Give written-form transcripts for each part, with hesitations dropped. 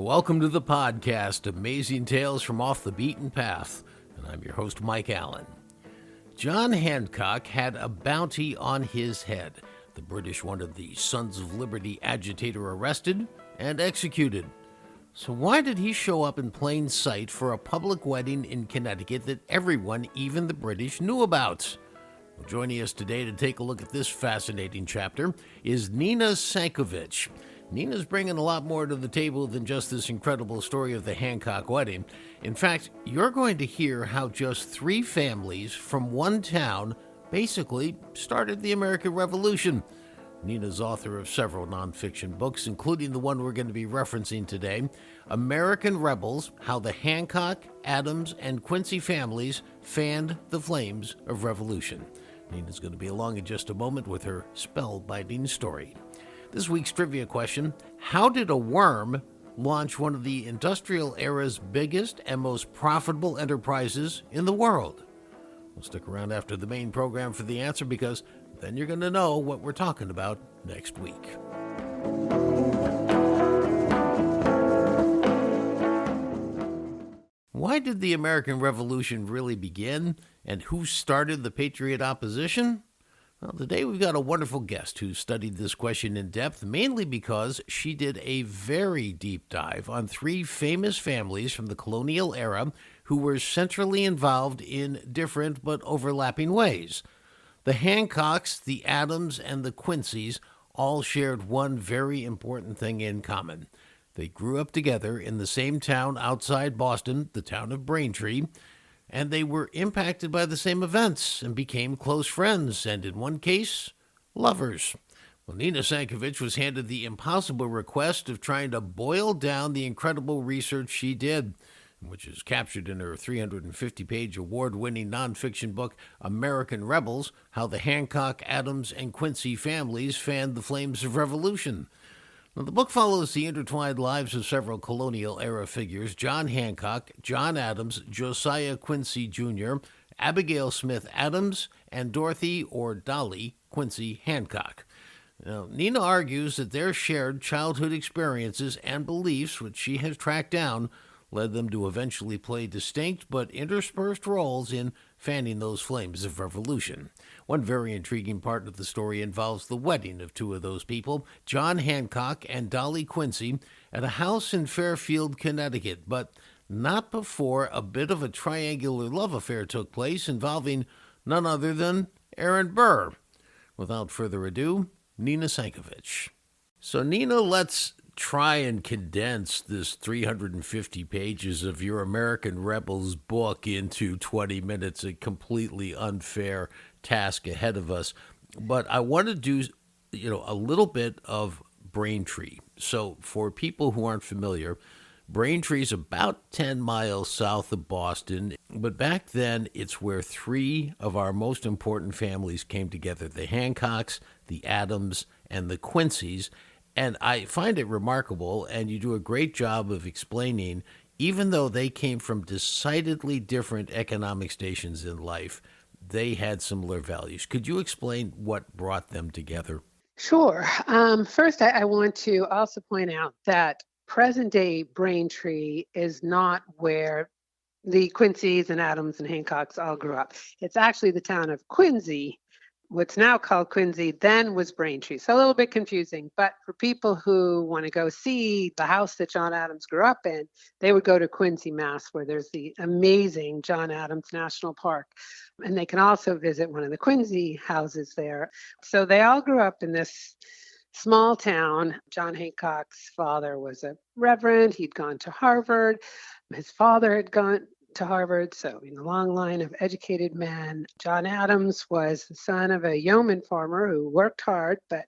Welcome to the podcast, Amazing Tales from Off the Beaten Path, and I'm your host, Mike Allen. John Hancock had a bounty on his head. The British wanted the Sons of Liberty agitator arrested and executed. So why did he show up in plain sight for a public wedding in Connecticut that everyone, even the British, knew about? Well, joining us today to take a look at this fascinating chapter is Nina Sankovich. Nina's bringing a lot more to the table than just this incredible story of the Hancock wedding. In fact, you're going to hear how just three families from one town basically started the American Revolution. Nina's author of several nonfiction books, including the one we're going to be referencing today, American Rebels, How the Hancock, Adams, and Quincy Families Fanned the Flames of Revolution. Nina's going to be along in just a moment with her spellbinding story. This week's trivia question: how did a worm launch one of the industrial era's biggest and most profitable enterprises in the world? We'll stick around after the main program for the answer, because then you're going to know what we're talking about next week. Why did the American Revolution really begin, and who started the Patriot opposition? Well, today we've got a wonderful guest who studied this question in depth, mainly because she did a very deep dive on three famous families from the colonial era who were centrally involved in different but overlapping ways. The Hancocks, the Adams, and the Quincy's all shared one very important thing in common. They grew up together in the same town outside Boston, the town of Braintree, and they were impacted by the same events and became close friends, and in one case, lovers. Well, Nina Sankovich was handed the impossible request of trying to boil down the incredible research she did, which is captured in her 350-page award-winning nonfiction book, American Rebels, How the Hancock, Adams, and Quincy Families Fanned the Flames of Revolution. Now, the book follows the intertwined lives of several colonial-era figures: John Hancock, John Adams, Josiah Quincy Jr., Abigail Smith Adams, and Dorothy, or Dolly, Quincy Hancock. Now, Nina argues that their shared childhood experiences and beliefs, which she has tracked down, led them to eventually play distinct but interspersed roles in fanning those flames of revolution. One very intriguing part of the story involves the wedding of two of those people, John Hancock and Dolly Quincy, at a house in Fairfield, Connecticut, but not before a bit of a triangular love affair took place involving none other than Aaron Burr. Without further ado, Nina Sankovich. So Nina, let's try and condense this 350 pages of your American Rebels book into 20 minutes, a completely unfair task ahead of us. But I want to do, a little bit of Braintree. So for people who aren't familiar, Braintree is about 10 miles south of Boston, but back then it's where three of our most important families came together: the Hancocks, the Adams, and the Quincy's. And I find it remarkable, and you do a great job of explaining, even though they came from decidedly different economic stations in life, they had similar values. Could you explain what brought them together? Sure. First, I want to also point out that present-day Braintree is not where the Quincy's and Adams and Hancocks all grew up. It's actually the town of Quincy. What's now called Quincy then was Braintree. So a little bit confusing, but for people who want to go see the house that John Adams grew up in, they would go to Quincy, Mass, where there's the amazing John Adams National Park. And they can also visit one of the Quincy houses there. So they all grew up in this small town. John Hancock's father was a reverend. He'd gone to Harvard. His father had gone to Harvard, so in a long line of educated men. John Adams was the son of a yeoman farmer who worked hard, but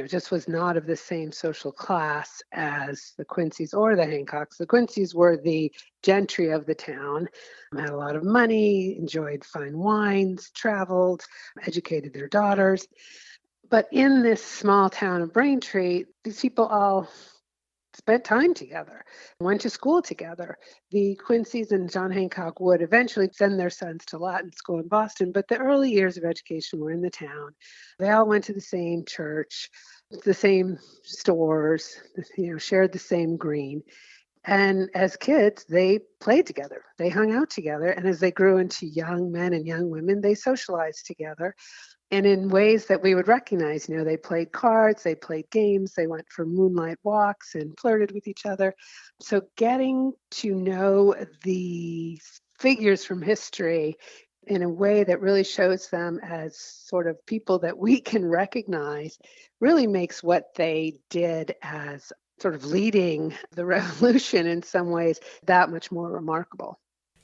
just was not of the same social class as the Quincy's or the Hancocks. The Quincy's were the gentry of the town, had a lot of money, enjoyed fine wines, traveled, educated their daughters. But in this small town of Braintree, these people all spent time together, went to school together. The Quincy's and John Hancock would eventually send their sons to Latin school in Boston, but the early years of education were in the town. They all went to the same church, the same stores, shared the same green. And as kids, they played together, they hung out together. And as they grew into young men and young women, they socialized together. And in ways that we would recognize, they played cards, they played games, they went for moonlight walks and flirted with each other. So getting to know the figures from history in a way that really shows them as sort of people that we can recognize really makes what they did as sort of leading the revolution in some ways that much more remarkable.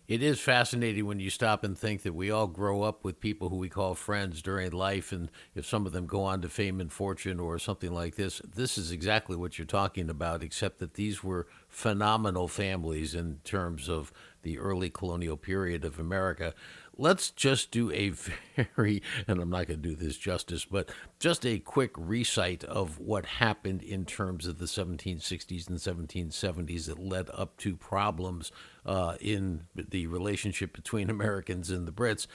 It is fascinating when you stop and think that we all grow up with people who we call friends during life, and if some of them go on to fame and fortune or something like this is exactly what you're talking about, except that these were phenomenal families in terms of the early colonial period of America. Let's just do a very, and I'm not going to do this justice, but just a quick recite of what happened in terms of the 1760s and 1770s that led up to problems in the relationship between Americans and the Brits.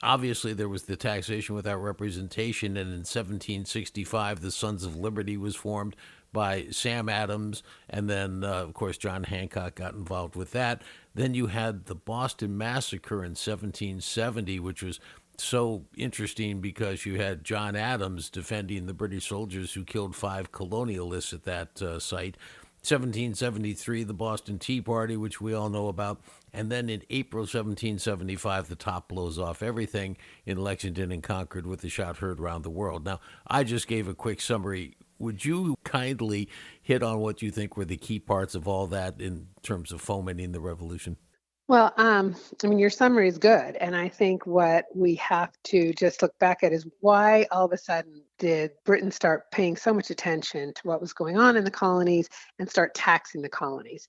Obviously, there was the taxation without representation, and in 1765, the Sons of Liberty was formed by Sam Adams, and then, of course, John Hancock got involved with that. Then you had the Boston Massacre in 1770, which was so interesting because you had John Adams defending the British soldiers who killed 5 colonialists at that site. 1773, the Boston Tea Party, which we all know about. And then in April 1775, the top blows off everything in Lexington and Concord with the shot heard around the world. Now, I just gave a quick summary. Would you kindly hit on what you think were the key parts of all that in terms of fomenting the revolution? Well, your summary is good. And I think what we have to just look back at is why all of a sudden did Britain start paying so much attention to what was going on in the colonies and start taxing the colonies?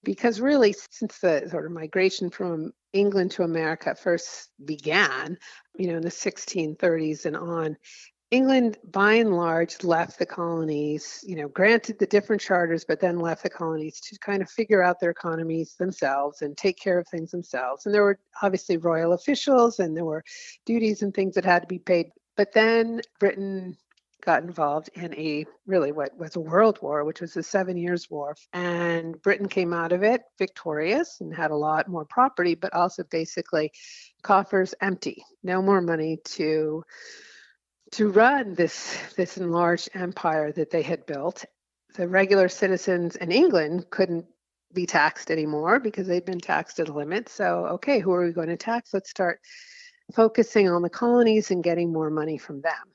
Because really, since the sort of migration from England to America first began, in the 1630s and on, England, by and large, left the colonies, granted the different charters, but then left the colonies to kind of figure out their economies themselves and take care of things themselves. And there were obviously royal officials and there were duties and things that had to be paid. But then Britain got involved in what was a world war, which was the 7 Years' War. And Britain came out of it victorious and had a lot more property, but also basically coffers empty, no more money to run this enlarged empire that they had built. The regular citizens in England couldn't be taxed anymore because they'd been taxed to the limit. So, okay, who are we going to tax? Let's start focusing on the colonies and getting more money from them.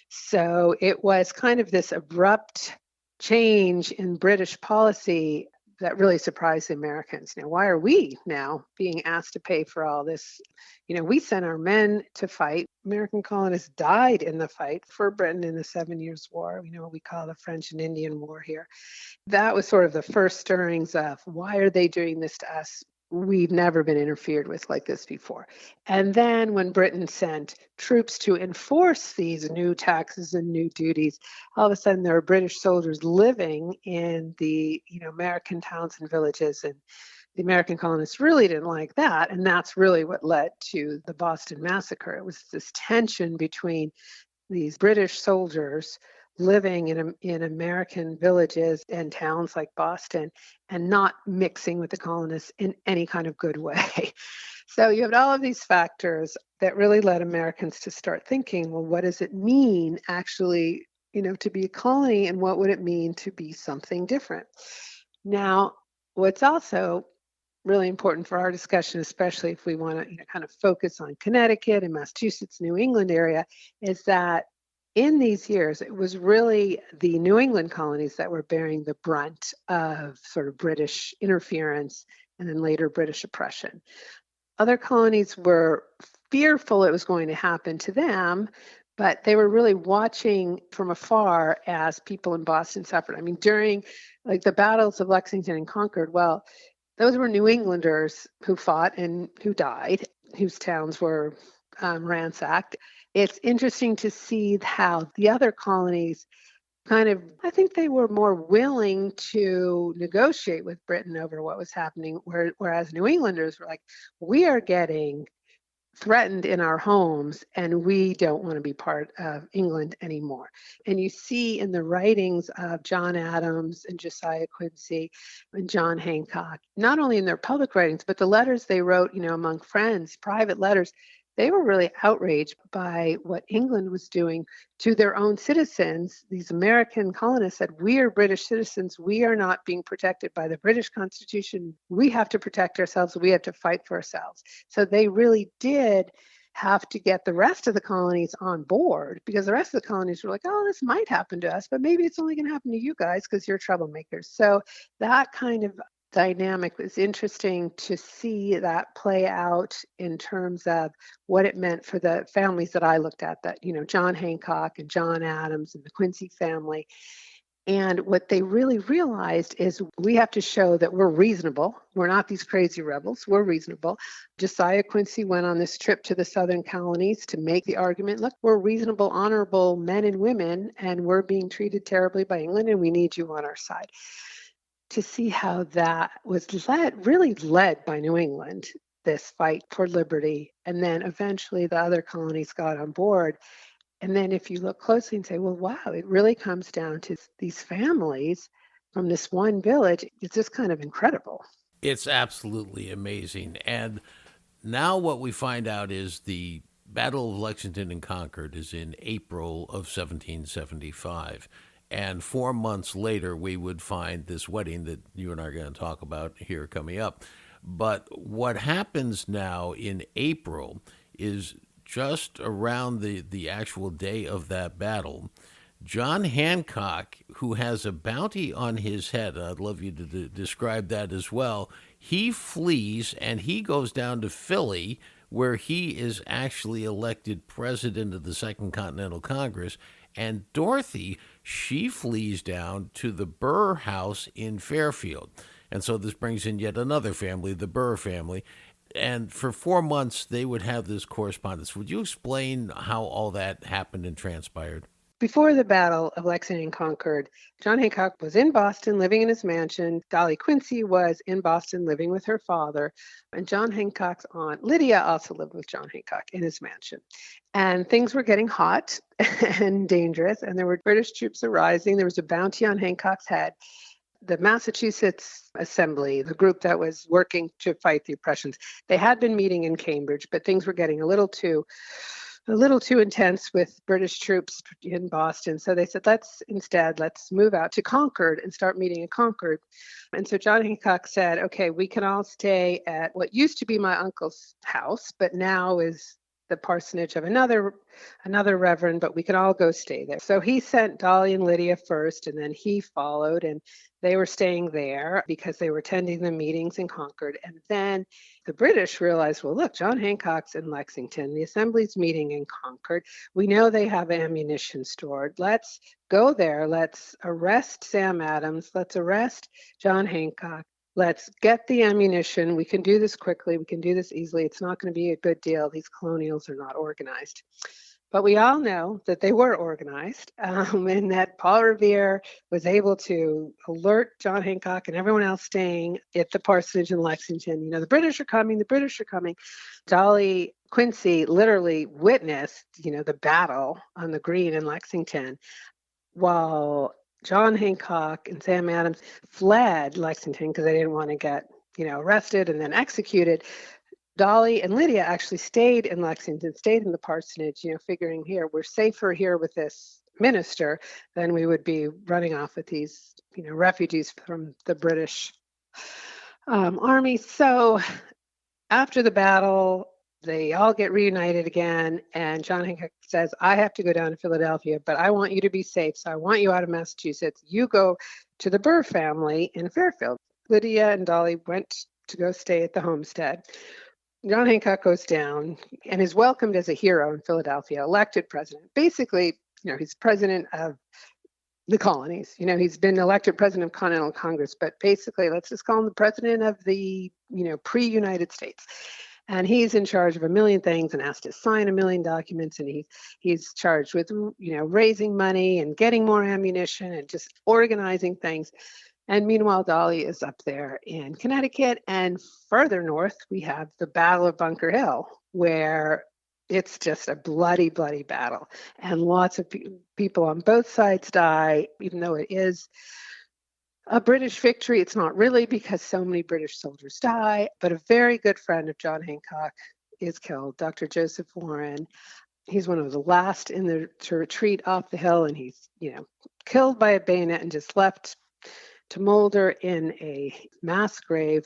So it was kind of this abrupt change in British policy that really surprised the Americans. Why are we now being asked to pay for all this? We sent our men to fight. American colonists died in the fight for Britain in the 7 Years' War, what we call the French and Indian War here. That was sort of the first stirrings of why are they doing this to us? We've never been interfered with like this before. And then when Britain sent troops to enforce these new taxes and new duties, all of a sudden there were British soldiers living in the American towns and villages, and the American colonists really didn't like that. And that's really what led to the Boston Massacre. It was this tension between these British soldiers living in American villages and towns like Boston and not mixing with the colonists in any kind of good way. So you have all of these factors that really led Americans to start thinking, well, what does it mean actually, to be a colony, and what would it mean to be something different? Now, what's also really important for our discussion, especially if we want to kind of focus on Connecticut and Massachusetts, New England area, is that in these years, it was really the New England colonies that were bearing the brunt of sort of British interference and then later British oppression. Other colonies were fearful it was going to happen to them, but they were really watching from afar as people in Boston suffered. During like the battles of Lexington and Concord, well, those were New Englanders who fought and who died, whose towns were ransacked. It's interesting to see how the other colonies I think they were more willing to negotiate with Britain over what was happening, whereas New Englanders were like, we are getting threatened in our homes, and we don't want to be part of England anymore. And you see in the writings of John Adams and Josiah Quincy and John Hancock, not only in their public writings, but the letters they wrote, among friends, private letters, they were really outraged by what England was doing to their own citizens. These American colonists said, we are British citizens. We are not being protected by the British Constitution. We have to protect ourselves. We have to fight for ourselves. So they really did have to get the rest of the colonies on board, because the rest of the colonies were like, oh, this might happen to us, but maybe it's only going to happen to you guys because you're troublemakers. So that kind of dynamic was interesting to see that play out in terms of what it meant for the families that I looked at, that, John Hancock and John Adams and the Quincy family. And what they really realized is we have to show that we're reasonable. We're not these crazy rebels. We're reasonable. Josiah Quincy went on this trip to the southern colonies to make the argument, look, we're reasonable, honorable men and women, and we're being treated terribly by England, and we need you on our side. To see how that was really led by New England, this fight for liberty. And then eventually the other colonies got on board. And then if you look closely and say, well, wow, it really comes down to these families from this one village. It's just kind of incredible. It's absolutely amazing. And now what we find out is the Battle of Lexington and Concord is in April of 1775. And 4 months later, we would find this wedding that you and I are going to talk about here coming up. But what happens now in April is just around the actual day of that battle. John Hancock, who has a bounty on his head, I'd love you to describe that as well. He flees and he goes down to Philly, where he is actually elected president of the Second Continental Congress. And Dorothy, she flees down to the Burr house in Fairfield. And so this brings in yet another family, the Burr family. And for 4 months, they would have this correspondence. Would you explain how all that happened and transpired? Before the Battle of Lexington and Concord, John Hancock was in Boston living in his mansion. Dolly Quincy was in Boston living with her father. And John Hancock's aunt, Lydia, also lived with John Hancock in his mansion. And things were getting hot and dangerous, and there were British troops arising. There was a bounty on Hancock's head. The Massachusetts Assembly, the group that was working to fight the oppressions, they had been meeting in Cambridge, but things were getting a little too intense with British troops in Boston. So they said, let's move out to Concord and start meeting in Concord. And so John Hancock said, okay, we can all stay at what used to be my uncle's house, but now is the parsonage of another reverend, but we could all go stay there. So he sent Dolly and Lydia first, and then he followed, and they were staying there because they were attending the meetings in Concord. And then the British realized, well, look, John Hancock's in Lexington. The Assembly's meeting in Concord. We know they have ammunition stored. Let's go there. Let's arrest Sam Adams. Let's arrest John Hancock. Let's get the ammunition. We can do this quickly. We can do this easily. It's not going to be a good deal. These colonials are not organized. But we all know that they were organized, and that Paul Revere was able to alert John Hancock and everyone else staying at the parsonage in Lexington. The British are coming. The British are coming. Dolly Quincy literally witnessed, the battle on the green in Lexington, while John Hancock and Sam Adams fled Lexington because they didn't want to get, arrested and then executed. Dolly and Lydia actually stayed in Lexington, stayed in the parsonage, figuring here, we're safer here with this minister than we would be running off with these, refugees from the British army. So after the battle, they all get reunited again, and John Hancock says, I have to go down to Philadelphia, but I want you to be safe, so I want you out of Massachusetts. You go to the Burr family in Fairfield. Lydia and Dolly went to go stay at the homestead. John Hancock goes down and is welcomed as a hero in Philadelphia, elected president. Basically, he's president of the colonies. He's been elected president of Continental Congress, but basically, let's just call him the president of the, pre-United States. And he's in charge of a million things and has to sign a million documents. And he's charged with, raising money and getting more ammunition and just organizing things. And meanwhile, Dolly is up there in Connecticut. And further north, we have the Battle of Bunker Hill. where it's just a bloody, bloody battle. And lots of people on both sides die, even though it is a British victory. It's not really, because so many British soldiers die. But a very good friend of John Hancock is killed, Dr. Joseph Warren. He's one of the last to retreat off the hill, and he's, killed by a bayonet and just left to molder in a mass grave.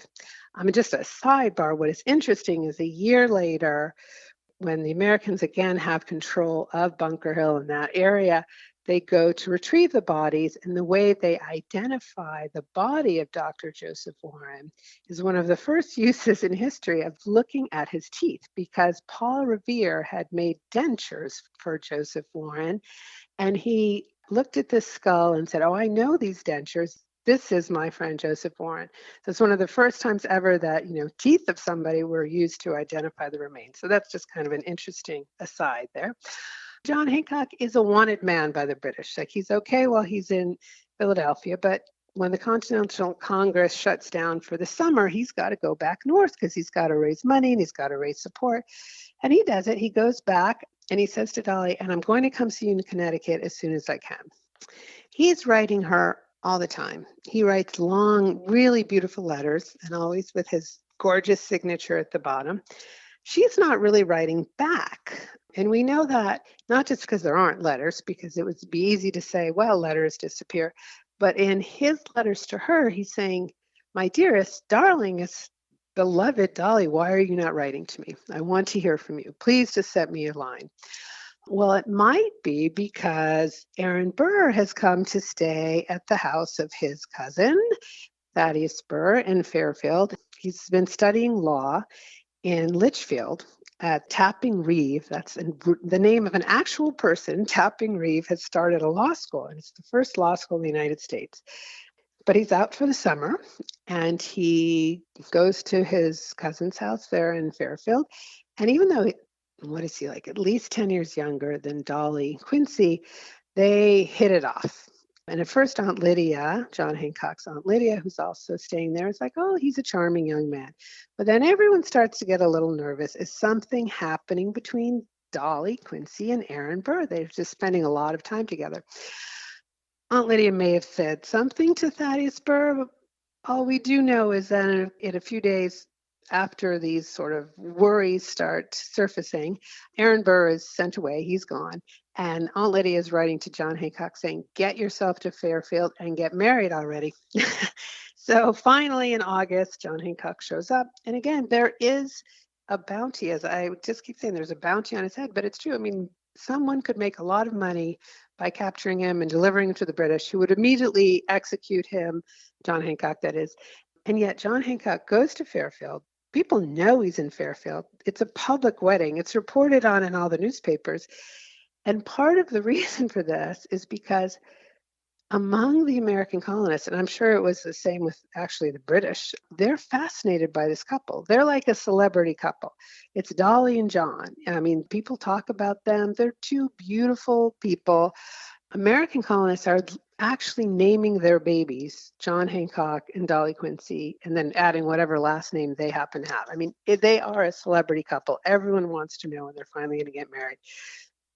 Just a sidebar, what is interesting is a year later, when the Americans again have control of Bunker Hill in that area, they go to retrieve the bodies, and the way they identify the body of Dr. Joseph Warren is one of the first uses in history of looking at his teeth, because Paul Revere had made dentures for Joseph Warren, and he looked at this skull and said, "Oh, I know these dentures. This is my friend Joseph Warren." So it's one of the first times ever that, teeth of somebody were used to identify the remains. So that's just kind of an interesting aside there. John Hancock is a wanted man by the British. Like, he's okay while he's in Philadelphia, but when the Continental Congress shuts down for the summer, he's got to go back north because he's got to raise money and he's got to raise support. And he does it. He goes back and he says to Dolly, "And I'm going to come see you in Connecticut as soon as I can." He's writing her all the time. He writes long, really beautiful letters, and always with his gorgeous signature at the bottom. She's not really writing back. And we know that not just because there aren't letters, because it would be easy to say, well, letters disappear. But in his letters to her, he's saying, "My dearest, darlingest, beloved Dolly, why are you not writing to me? I want to hear from you. Please just send me a line." Well, it might be because Aaron Burr has come to stay at the house of his cousin, Thaddeus Burr, in Fairfield. He's been studying law in Litchfield at Tapping Reeve. That's the name of an actual person. Tapping Reeve has started a law school, and it's the first law school in the United States. But he's out for the summer, and he goes to his cousin's house there in Fairfield. And even though, what is he, like at least 10 years younger than Dolly Quincy, they hit it off. And at first, Aunt Lydia, John Hancock's Aunt Lydia, who's also staying there, is like, "Oh, he's a charming young man." But then everyone starts to get a little nervous. Is something happening between Dolly Quincy and Aaron Burr? They're just spending a lot of time together. Aunt Lydia may have said something to Thaddeus Burr. But all we do know is that in a few days after these sort of worries start surfacing, Aaron Burr is sent away. He's gone. And Aunt Lydia is writing to John Hancock saying, "Get yourself to Fairfield and get married already." So finally in August, John Hancock shows up. And again, there is a bounty, as I just keep saying, there's a bounty on his head, but it's true. I mean, someone could make a lot of money by capturing him and delivering him to the British, who would immediately execute him, John Hancock, that is. And yet John Hancock goes to Fairfield. People know he's in Fairfield. It's a public wedding. It's reported on in all the newspapers. And part of the reason for this is because among the American colonists, and I'm sure it was the same with actually the British, they're fascinated by this couple. They're like a celebrity couple. It's Dolly and John. I mean, people talk about them. They're two beautiful people. American colonists are actually naming their babies John Hancock and Dolly Quincy, and then adding whatever last name they happen to have. I mean, they are a celebrity couple. Everyone wants to know when they're finally going to get married.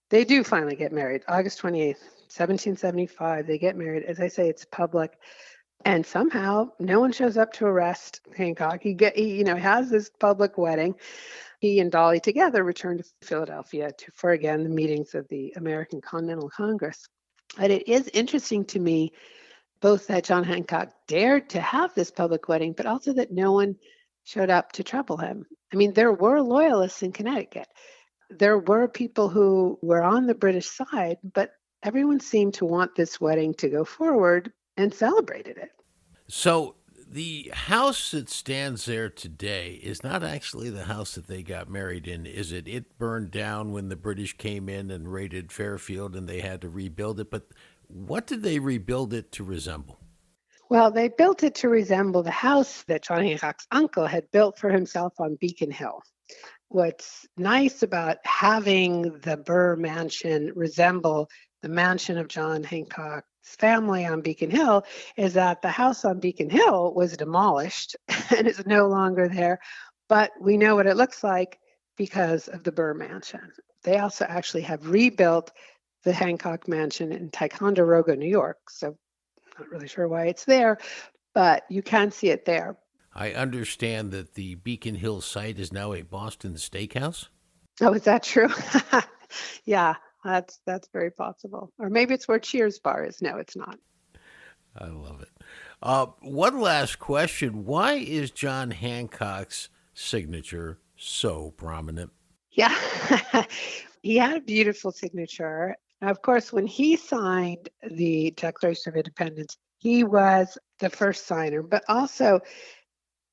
They do finally get married, August 28th, 1775. They get married. As I say, it's public. And somehow no one shows up to arrest Hancock. He has this public wedding. He and Dolly together return to Philadelphia for, again, the meetings of the American Continental Congress. And it is interesting to me, both that John Hancock dared to have this public wedding, but also that no one showed up to trouble him. I mean, there were loyalists in Connecticut. There were people who were on the British side, but everyone seemed to want this wedding to go forward and celebrated it. So the house that stands there today is not actually the house that they got married in, is it? It burned down when the British came in and raided Fairfield and they had to rebuild it. But what did they rebuild it to resemble? Well, they built it to resemble the house that John Hancock's uncle had built for himself on Beacon Hill. What's nice about having the Burr mansion resemble the mansion of John Hancock's family on Beacon Hill is that the house on Beacon Hill was demolished and is no longer there. But we know what it looks like because of the Burr Mansion. They also actually have rebuilt the Hancock Mansion in Ticonderoga, New York. So not really sure why it's there, but you can see it there. I understand that the Beacon Hill site is now a Boston steakhouse. Oh, is that true? Yeah, that's very possible. Or maybe it's where Cheers Bar is. No, it's not. I love it. One last question. Why is John Hancock's signature so prominent? Yeah. He had a beautiful signature. Now, of course, when he signed the Declaration of Independence, he was the first signer, but also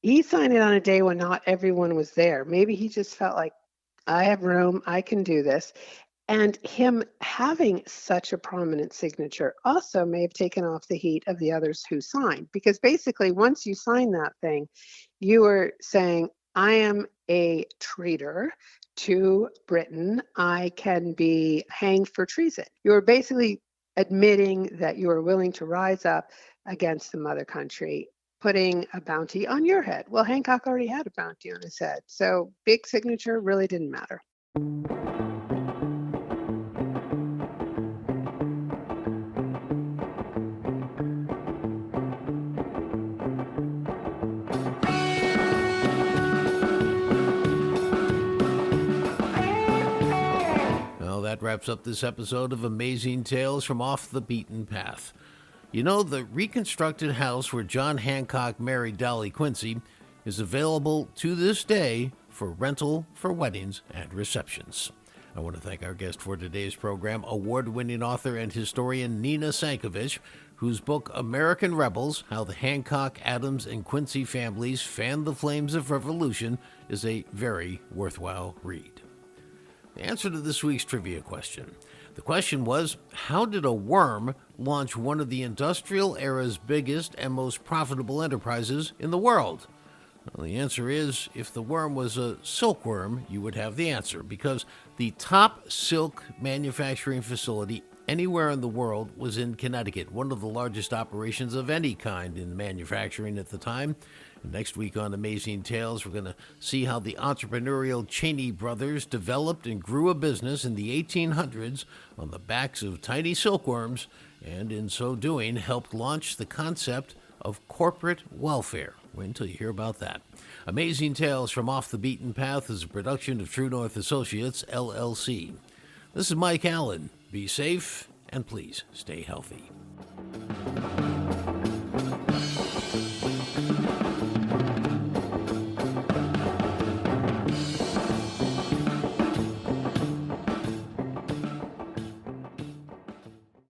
he signed it on a day when not everyone was there. Maybe he just felt like, I have room, I can do this. And him having such a prominent signature also may have taken off the heat of the others who signed, because basically, once you sign that thing, you were saying, I am a traitor to Britain. I can be hanged for treason. You were basically admitting that you are willing to rise up against the mother country, putting a bounty on your head. Well, Hancock already had a bounty on his head, so big signature really didn't matter. Well, that wraps up this episode of Amazing Tales from Off the Beaten Path. You know, the reconstructed house where John Hancock married Dolly Quincy is available to this day for rental for weddings and receptions. I want to thank our guest for today's program, award-winning author and historian Nina Sankovich, whose book American Rebels, How the Hancock, Adams, and Quincy Families Fanned the Flames of Revolution is a very worthwhile read. The answer to this week's trivia question. The question was, how did a worm launch one of the industrial era's biggest and most profitable enterprises in the world? Well, the answer is, if the worm was a silkworm, you would have the answer, because the top silk manufacturing facility anywhere in the world was in Connecticut, one of the largest operations of any kind in manufacturing at the time. And next week on Amazing Tales, we're going to see how the entrepreneurial Cheney brothers developed and grew a business in the 1800s on the backs of tiny silkworms, and in so doing helped launch the concept of corporate welfare. Wait until you hear about that. Amazing Tales from Off the Beaten Path is a production of True North Associates, LLC. This is Mike Allen. Be safe, and please stay healthy.